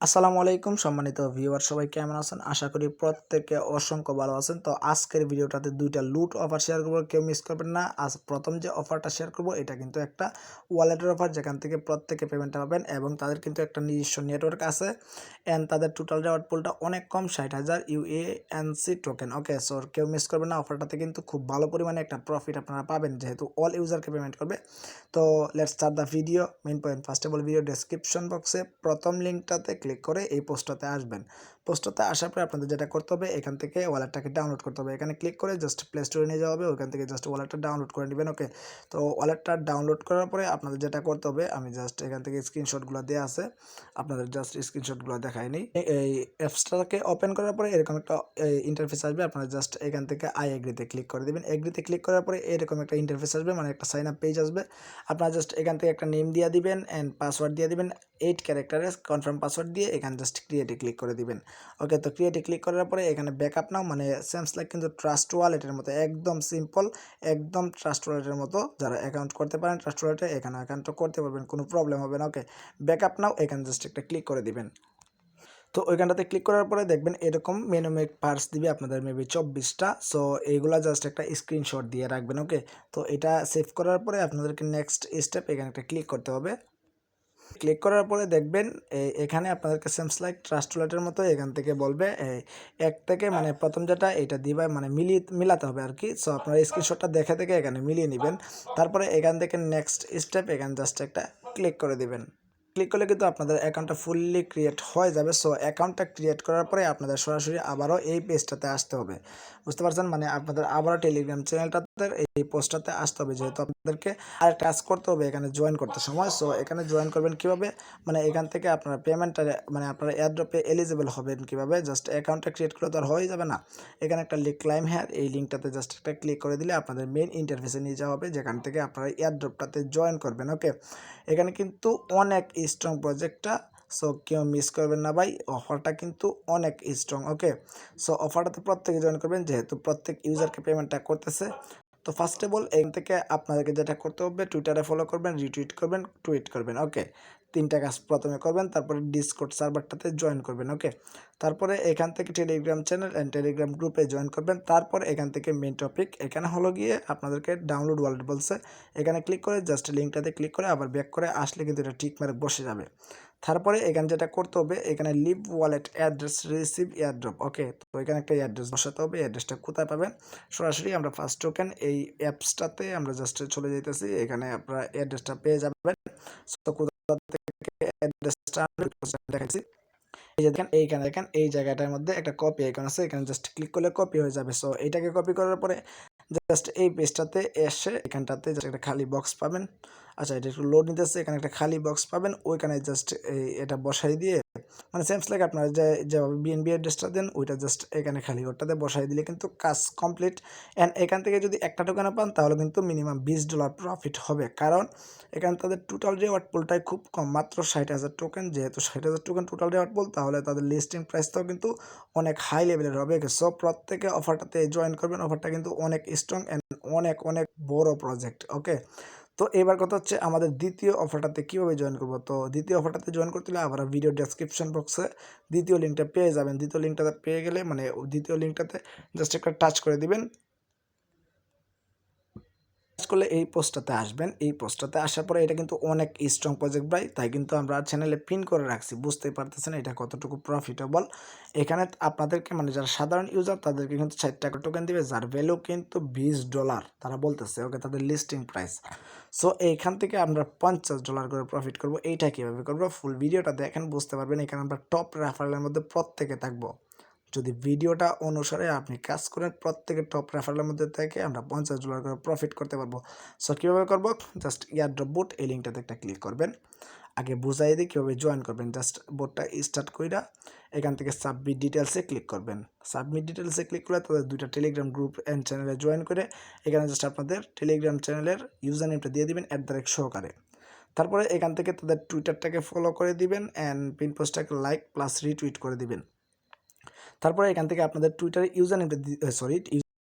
আসসালামু আলাইকুম সম্মানিত ভিউয়ার সবাই কেমন আছেন? আশা করি প্রত্যেকে অসংখ্য ভালো আছেন। তো আজকের ভিডিওটাতে ২ টা লুট অফার শেয়ার করব, কেউ মিস করবেন না। আজ প্রথম যে অফারটা শেয়ার করব এটা কিন্তু একটা ওয়ালেটের অফার, যেখান থেকে প্রত্যেকে পেমেন্টটা পাবেন এবং তাদের কিন্তু একটা নিজস্ব নেটওয়ার্ক আছে অ্যান্ড তাদের টোটাল রেওয়ার্ড পুলটা অনেক কম, ৬০,০০০ ইউএএনসি টোকেন। ওকে, সো কেউ মিস করবেন না। অফারটাতে কিন্তু খুব ভালো পরিমাণে একটা প্রফিট আপনারা পাবেন, যেহেতু অল ইউজারকে পেমেন্ট করবে। তো let's start the video. Main point, first of all video description বক্সে প্রথম লিঙ্কটাতে ক্লিক করে এই পোস্টটাতে আসবেন। পোস্টটাতে আসার পরে আপনাদের যেটা করতে হবে, এখান থেকে ওয়ালেটটাকে ডাউনলোড করতে হবে। এখানে ক্লিক করে জাস্ট প্লে স্টোরে নিয়ে যাওয়া হবে, ওইখান থেকে জাস্ট ওয়ালেটটা ডাউনলোড করে নেবেন। ওকে, তো ওয়ালেটটা ডাউনলোড করার পরে আপনাদের যেটা করতে হবে, আমি জাস্ট এখান থেকে স্ক্রিনশটগুলো দেওয়া আছে, আপনাদের জাস্ট স্ক্রিনশটগুলো দেখাই নিই। এই অ্যাপসটাকে ওপেন করার পরে এরকম একটা ইন্টারফেস আসবে। আপনারা জাস্ট এখান থেকে আই এগ্রিতে ক্লিক করে দেবেন। এগ্রিতে ক্লিক করার পরে এরকম একটা ইন্টারফেস আসবে, মানে একটা সাইন আপ পেজ আসবে। আপনারা জাস্ট এখান থেকে একটা নেম দিয়ে দিবেন অ্যান্ড পাসওয়ার্ড দিয়ে দিবেন 8 ক্যারেক্টারের কনফার্ম পাসওয়ার্ড দিয়ে এখানে জাস্ট ক্রিয়েটে ক্লিক করে দিবেন। ওকে, তো ক্রিয়েটে ক্লিক করার পরে এখানে ব্যাকআপ নাও, মানে সেমস লাইক কিন্তু ট্রাস্ট ওয়ালেটের মতো, একদম সিম্পল, একদম ট্রাস্ট ওয়ালেটের মতো। যারা অ্যাকাউন্ট করতে পারেন ট্রাস্ট ওয়ালেটে, এখানে অ্যাকাউন্টটা করতে পারবেন, কোনো প্রবলেম হবে না। ওকে, ব্যাকআপ নাও, এখানে জাস্ট একটা ক্লিক করে দিবেন। তো ওইখানটাতে ক্লিক করার পরে দেখবেন এরকম মেনুমেক পার্স দিবে আপনাদের মেবি 24টা। সো এইগুলা জাস্ট একটা স্ক্রিনশট দিয়ে রাখবেন। ওকে, তো এটা সেভ করার পরে আপনাদেরকে নেক্সট স্টেপ এখানে একটা ক্লিক করতে হবে। ক্লিক করার পরে দেখবেন এখানে আপনাদেরকে সেমস লাইক ট্রাস্ট ওয়ালেটের মতো এখান থেকে বলবে এক থেকে, মানে প্রথম যেটা এটা দিবা, মানে মিলাতে হবে আর কি। সো আপনারা স্ক্রিনশটটা দেখে দেখে এখানে মিলিয়ে নেবেন। তারপরে এখান থেকে নেক্সট স্টেপ এখানে জাস্ট একটা ক্লিক করে দিবেন। ক্লিক করলে কিন্তু আপনাদের অ্যাকাউন্টটা ফুললি ক্রিয়েট হয়ে যাবে। সো অ্যাকাউন্টটা ক্রিয়েট করার পরে আপনাদের সরাসরি আবারও এই পেজটাতে আসতে হবে, বুঝতে পারছেন? মানে আপনাদের আবারও টেলিগ্রাম চ্যানেলটাতে এই পোস্টটাতে আসতে হবে, যেহেতু আপনাদেরকে আরেকটা কাজ করতে হবে এখানে জয়েন করতে সময়। সো এখানে জয়েন করবেন কীভাবে, মানে এখান থেকে আপনারা পেমেন্টটা, মানে আপনারা এয়ারড্রপে এলিজিবল হবেন কীভাবে, জাস্ট অ্যাকাউন্টটা ক্রিয়েট করে তো আর হয়ে যাবে না। এখানে একটা লিঙ্ক ক্লাইম হ্যার, এই লিঙ্কটাতে জাস্ট একটা ক্লিক করে দিলে আপনাদের মেইন ইন্টারফেসে নিয়ে যাওয়া হবে, যেখান থেকে আপনারা এয়ারড্রপটাতে জয়েন করবেন। ওকে, এখানে কিন্তু অনেক স্ট্রং প্রজেক্টটা, সো কেউ মিস করবেন না ভাই, অফারটা কিন্তু অনেক স্ট্রং। ওকে, সো অফারটাতে প্রত্যেকে জয়েন করবেন, যেহেতু প্রত্যেক ইউজারকে পেমেন্টটা করতেছে। তো ফার্স্ট অফ অল এখান থেকে আপনাদেরকে যেটা করতে হবে, টুইটারে ফলো করবেন, রিটুইট করবেন, টুইট করবেন। ওকে, 3টা কাজ প্রথমে করবেন, তারপরে ডিসকর্ড সার্ভারটাতে জয়েন করবেন। ওকে, তারপরে এখান থেকে টেলিগ্রাম চ্যানেল অ্যান্ড টেলিগ্রাম গ্রুপে জয়েন করবেন। তারপর এখান থেকে মেন টপিক, এখানে হলো গিয়ে আপনাদেরকে ডাউনলোড ওয়ালেট বলছে, এখানে ক্লিক করে জাস্ট লিঙ্কটাতে ক্লিক করে আবার ব্যাক করে আসলে কিন্তু এটা ঠিক মারে বসে যাবে। তারপরে এখানে যেটা করতে হবে, এখানে leave wallet address receive airdrop. Okay, তো এখানে একটা অ্যাড্রেস বসাতে হবে। অ্যাড্রেসটা কোথায় পাবেন, সরাসরি আমরা ফার্স্ট টোকেন এই অ্যাপসটাতে আমরা জাস্ট চলে যেতেছি, এখানে আপনারা অ্যাড্রেসটা পেয়ে যাবেন। তো কোথা থেকে অ্যাড্রেসটা দেখাচ্ছি, এই যে দেখেন এইখানে দেখেন এই জায়গাটার মধ্যে একটা কপি আইকন আছে, এখানে জাস্ট ক্লিক করলে কপি হয়ে যাবে। সো এটাকে কপি করার পরে জাস্ট এই পেজটাতে এসে এখানটাতে জাস্ট একটা খালি বক্স পাবেন। আচ্ছা, এটা একটু লোড নিতেছে, এখানে একটা খালি বক্স পাবেন, ওইখানে জাস্ট এটা বসাই দিয়ে, মানে সেমস লাইক আপনারা যেভাবে বিএনবি অ্যাড্রেসটা দেন ওইটা জাস্ট এখানে খালি ওটাতে বসাই দিলে কিন্তু কাজ কমপ্লিট। অ্যান্ড এখান থেকে যদি একটা টোকেনও পান তাহলে কিন্তু মিনিমাম $20 প্রফিট হবে, কারণ এখানে তাদের টোটাল রেওয়ার্ড পুলটাই খুব কম, মাত্র 60,000 টোকেন। যেহেতু 60,000 টোকেন টোটাল রেওয়ার্ড পুল, তাহলে তাদের লিস্টিং প্রাইসটাও কিন্তু অনেক হাই লেভেলের হবে। সো প্রত্যেকে অফারটাতে জয়েন করবেন, অফারটা কিন্তু অনেক স্ট্রং অ্যান্ড অনেক অনেক বড় প্রজেক্ট। ওকে, তো এবার কথা হচ্ছে আমাদের দ্বিতীয় অফারটাতে কীভাবে জয়েন করবো। তো দ্বিতীয় অফারটাতে জয়েন করতে হলে আবার ভিডিও ডেসক্রিপশন বক্সে দ্বিতীয় লিঙ্কটা পেয়ে যাবেন। দ্বিতীয় লিঙ্কটাতে পেয়ে গেলে, মানে দ্বিতীয় লিঙ্কটাতে জাস্ট একটা টাচ করে দিবেন। করলে এই পোস্টটাতে আসবেন। এই পোস্টটাতে আসার পরে এটা কিন্তু অনেক স্ট্রং প্রজেক্ট ভাই, তাই কিন্তু আমরা চ্যানেলে পিন করে রাখছি, বুঝতেই পারতেছেন এটা কতটুকু প্রফিটেবল। এখানে আপনাদেরকে, মানে যারা সাধারণ ইউজার তাদেরকে কিন্তু 60 টাকা টোকেন দিবে, যার ভ্যালু কিন্তু $20 তারা বলতেছে। ওকে, তাদের লিস্টিং প্রাইস। সো এইখান থেকে আমরা $50 করে প্রফিট করব। এইটা কীভাবে করবো, ফুল ভিডিওটা দেখেন বুঝতে পারবেন। এখানে আমরা টপ রেফারেলের মধ্যে প্রত্যেকে থাকবো। যদি ভিডিওটা অনুসারে আপনি কাজ করেন, প্রত্যেকের টপ রেফারেলের মধ্যে থেকে আমরা $50 করে প্রফিট করতে পারবো। সো কীভাবে করবো, জাস্ট এয়ারড্রপ বোট এই লিঙ্কটাতে একটা ক্লিক করবেন। আগে বুঝাই দিই কীভাবে জয়েন করবেন। জাস্ট বোটটা স্টার্ট কইরা এখান থেকে সাবমিট ডিটেলসে ক্লিক করবেন। সাবমিট ডিটেলসে ক্লিক করলে তাদের 2টা টেলিগ্রাম গ্রুপ অ্যান্ড চ্যানেলে জয়েন করে এখানে জাস্ট আপনাদের টেলিগ্রাম চ্যানেলের ইউজার নেমটা দিয়ে দিবেন @সহকারে। তারপরে এখান থেকে তাদের টুইটারটাকে ফলো করে দিবেন অ্যান্ড পিন পোস্টটাকে লাইক প্লাস রিটুইট করে দিবেন। তারপরে এখান থেকে আপনাদের টুইটারে ইউজার নেমটা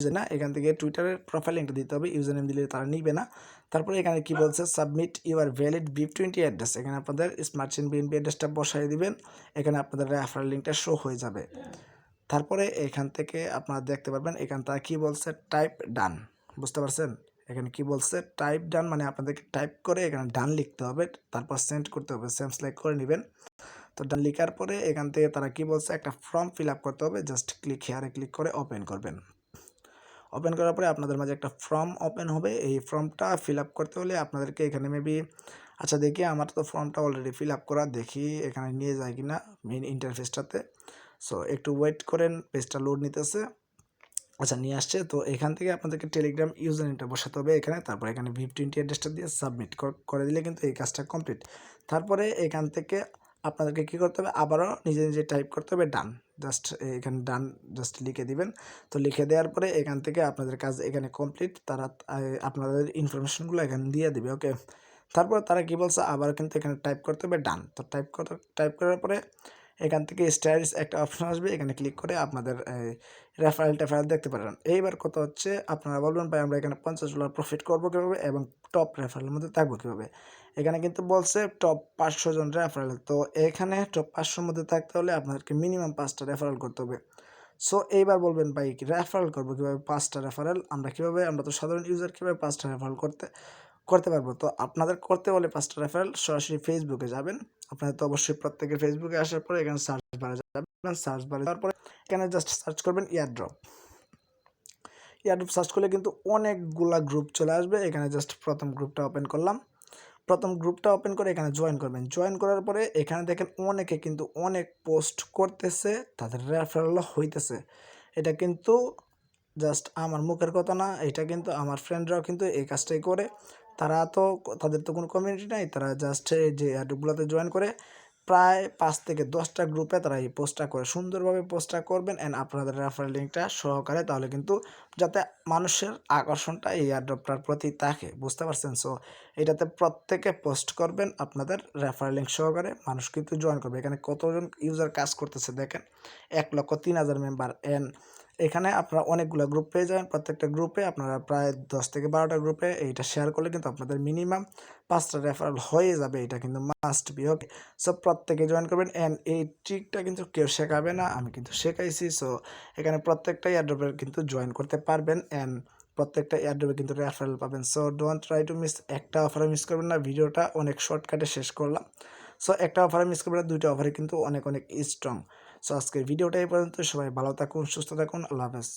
না, এখান থেকে টুইটারের প্রোফাইল লিঙ্কটা দিতে হবে, ইউজার নেম দিলে তারা নিবে না। তারপরে এখানে কি বলছে, submit your valid BIP20 address, এখানে আপনাদের স্মার্ট চেইন BNB অ্যাড্রেসটা বসাই দিবেন, এখানে আপনাদের রেফারেল লিঙ্কটা শো হয়ে যাবে। তারপরে এখান থেকে আপনারা দেখতে পারবেন এখান থেকে কি বলছে, টাইপ ডান, বুঝতে পারছেন? এখানে কি বলছে, টাইপ ডান, মানে আপনাদেরকে টাইপ করে এখানে ডান লিখতে হবে, তারপর সেন্ড করতে হবে, সেম সিলেক্ট করে নেবেন। তো ডান লিখার পরে এখান থেকে তারা কি বলছে, একটা ফর্ম ফিল আপ করতে হবে, জাস্ট ক্লিক হেয়ারে ক্লিক করে ওপেন করবেন। ওপেন করার পরে আপনাদের মাঝে একটা ফর্ম ওপেন হবে, এই ফর্মটা ফিল আপ করতে হলে আপনাদেরকে এখানে মেবি, আচ্ছা দেখি আমার তো ফর্মটা অলরেডি ফিল আপ করা, দেখি এখানে নিয়ে যায় কিনা মেইন ইন্টারফেসটাতে। সো একটু ওয়েট করেন, পেজটা লোড নিতেছে। আচ্ছা নিয়ে আসছে। তো এখান থেকে আপনাদেরকে টেলিগ্রাম ইউজার নেমটা বসাতে হবে এখানে, তারপর এখানে BIP20 অ্যাড্রেসটা দিয়ে সাবমিট করে দিলে কিন্তু এই কাজটা কমপ্লিট। তারপরে এখান থেকে আপনাদেরকে কী করতে হবে, আবারও নিজে নিজে টাইপ করতে হবে ডান, জাস্ট এখানে ডান জাস্ট লিখে দিবেন। তো লিখে দেওয়ার পরে এখান থেকে আপনাদের কাজ এখানে কমপ্লিট, তারা আপনাদের ইনফরমেশনগুলো এখানে দিয়ে দিবে। ওকে, তারপর তারা কি বলছে, আবার কিন্তু এখানে টাইপ করতে হবে ডান। তো টাইপ করার পরে এখান থেকে স্টাইলস একটা অপশন আসবে, এখানে ক্লিক করে আপনাদের রেফারেল দেখতে পারেন। এইবার কত হচ্ছে, আপনারা বলবেন ভাই আমরা এখানে $50 প্রফিট করবো কীভাবে এবং টপ রেফারেলের মধ্যে থাকবো কীভাবে। এখানে কিন্তু বলছে টপ 500 জন রেফারেল, তো এখানে টপ 500-র মধ্যে থাকতে হলে আপনাদেরকে মিনিমাম 5টা রেফারেল করতে হবে। সো এইবার বলবেন ভাই রেফারেল করবো কীভাবে, 5টা রেফারেল আমরা তো সাধারণ ইউজার কীভাবে 5টা রেফারেল করতে পারবো। তো আপনাদের করতে হলে 5টা রেফারেল সরাসরি ফেসবুকে যাবেন। আপনাদের তো অবশ্যই প্রত্যেকের ফেসবুকে আসার পরে এখানে সার্চ বারে যাবেন, সার্চ বারে যাওয়ার পরে এখানে জাস্ট সার্চ করবেন এয়ারড্রপ সার্চ করলে কিন্তু অনেকগুলা গ্রুপ চলে আসবে। এখানে জাস্ট প্রথম গ্রুপটা ওপেন করলাম, প্রথম গ্রুপটা ওপেন করে এখানে জয়েন করবেন। জয়েন করার পরে এখানে দেখেন অনেকে কিন্তু অনেক পোস্ট করতেছে, তাদের রেফারেল হইতেছে। এটা কিন্তু জাস্ট আমার মুখের কথা না, এটা কিন্তু আমার ফ্রেন্ডরাও কিন্তু এই কাজটাই করে। তাদের তো কোনো কমিউনিটি নাই, তারা জাস্ট এই যে অ্যাডগুলোতে জয়েন করে প্রায় 5 থেকে 10টা গ্রুপে তারা এই পোস্টটা করে, সুন্দরভাবে পোস্টটা করবেন অ্যান্ড আপনাদের রেফারেল লিঙ্কটা সহকারে, তাহলে কিন্তু যাতে মানুষের আকর্ষণটা এই এয়ারড্রপটার প্রতি থাকে, বুঝতে পারছেন? সো এটাতে প্রত্যেকে পোস্ট করবেন আপনাদের রেফারেল লিঙ্ক সহকারে, মানুষ কিন্তু জয়েন করবে। এখানে কতজন ইউজার কাজ করতেছে দেখেন, 1,03,000 মেম্বার। এখানে আপনারা অনেকগুলো গ্রুপ পেয়ে যাবেন, প্রত্যেকটা গ্রুপে আপনারা প্রায় 10 থেকে 12টা গ্রুপে এইটা শেয়ার করলে কিন্তু আপনাদের মিনিমাম 5টা রেফারেল হয়ে যাবে, এটা কিন্তু মাস্ট বি। ওকে, সো প্রত্যেকে জয়েন করবেন অ্যান্ড এই ট্রিকটা কিন্তু কেউ শেখাবে না, আমি কিন্তু শেখাইছি। সো এখানে প্রত্যেকটা এয়ারড্রপে কিন্তু জয়েন করতে পারবেন অ্যান্ড প্রত্যেকটা এয়ারড্রপে কিন্তু রেফারেল পাবেন। So don't try to miss, একটা অফারে মিস করবেন না। ভিডিওটা অনেক শর্টকাটে শেষ করলাম। সো একটা অফারে মিস করবেন না, 2টা অফারে কিন্তু অনেক স্ট্রং। সো আজকের ভিডিওটা এই পর্যন্ত, সবাই ভালো থাকুন, সুস্থ থাকুন, আল্লাহ হাফেজ।